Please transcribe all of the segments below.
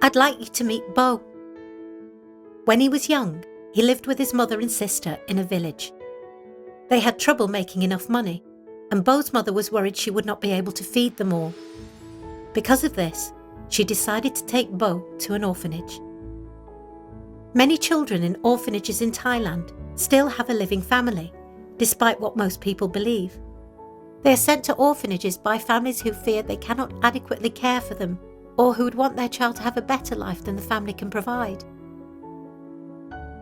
I'd like you to meet Bo. When he was young, he lived with his mother and sister in a village. They had trouble making enough money, and Bo's mother was worried she would not be able to feed them all. Because of this, she decided to take Bo to an orphanage. Many children in orphanages in Thailand still have a living family, despite what most people believe. They are sent to orphanages by families who fear they cannot adequately care for them, or who would want their child to have a better life than the family can provide.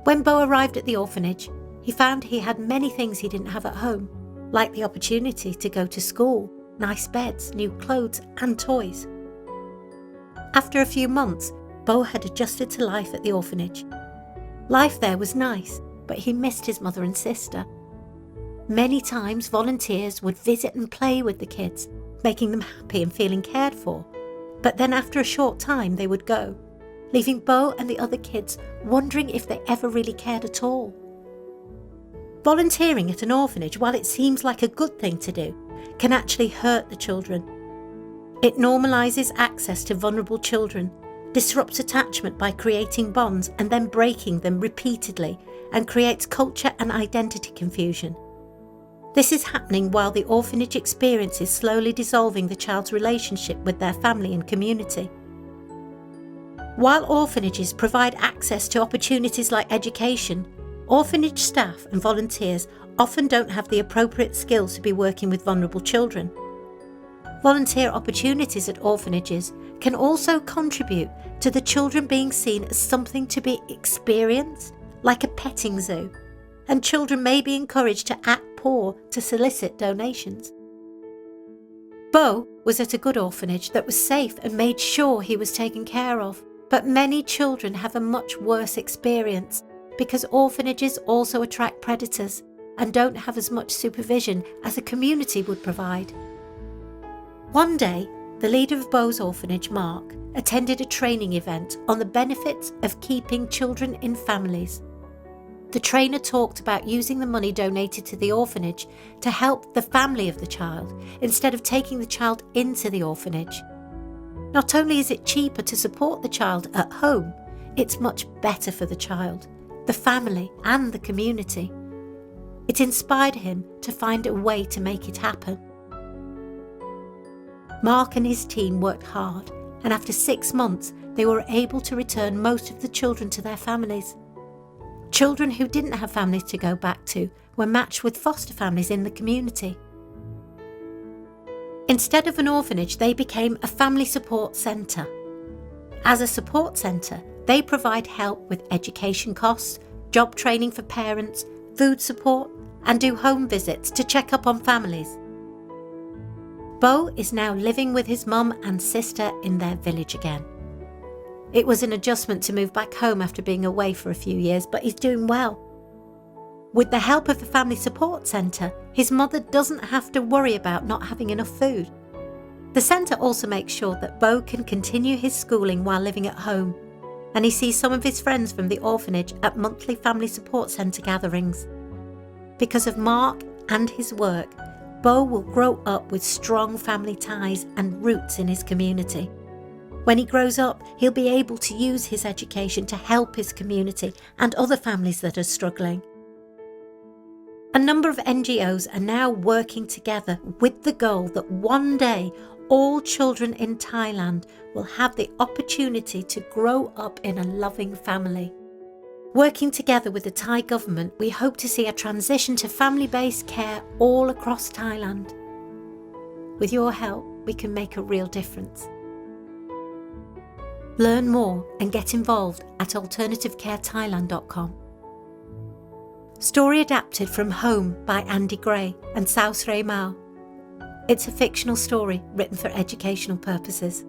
When Bo arrived at the orphanage, he found he had many things he didn't have at home, like the opportunity to go to school, nice beds, new clothes and toys. After a few months, Bo had adjusted to life at the orphanage. Life there was nice, but he missed his mother and sister. Many times volunteers would visit and play with the kids, making them happy and feeling cared for. But then after a short time they would go, leaving Bo and the other kids wondering if they ever really cared at all. Volunteering at an orphanage, while it seems like a good thing to do, can actually hurt the children. It normalises access to vulnerable children, disrupts attachment by creating bonds and then breaking them repeatedly, and creates culture and identity confusion. This is happening while the orphanage experience is slowly dissolving the child's relationship with their family and community. While orphanages provide access to opportunities like education, orphanage staff and volunteers often don't have the appropriate skills to be working with vulnerable children. Volunteer opportunities at orphanages can also contribute to the children being seen as something to be experienced, like a petting zoo, and children may be encouraged to act poor to solicit donations. Bo was at a good orphanage that was safe and made sure he was taken care of, but many children have a much worse experience because orphanages also attract predators and don't have as much supervision as a community would provide. One day, the leader of Bo's orphanage, Mark, attended a training event on the benefits of keeping children in families. The trainer talked about using the money donated to the orphanage to help the family of the child instead of taking the child into the orphanage. Not only is it cheaper to support the child at home, it's much better for the child, the family and the community. It inspired him to find a way to make it happen. Mark and his team worked hard, and after 6 months they were able to return most of the children to their families. Children who didn't have families to go back to were matched with foster families in the community. Instead of an orphanage, they became a family support centre. As a support centre, they provide help with education costs, job training for parents, food support, and do home visits to check up on families. Bo is now living with his mum and sister in their village again. It was an adjustment to move back home after being away for a few years, but he's doing well. With the help of the family support centre, his mother doesn't have to worry about not having enough food. The centre also makes sure that Bo can continue his schooling while living at home, and he sees some of his friends from the orphanage at monthly family support centre gatherings. Because of Mark and his work, Bo will grow up with strong family ties and roots in his community. When he grows up, he'll be able to use his education to help his community and other families that are struggling. A number of NGOs are now working together with the goal that one day all children in Thailand will have the opportunity to grow up in a loving family. Working together with the Thai government, we hope to see a transition to family-based care all across Thailand. With your help, we can make a real difference. Learn more and get involved at alternativecarethailand.com. Story adapted from Home by Andy Gray and Sao Srey Mao. It's a fictional story written for educational purposes.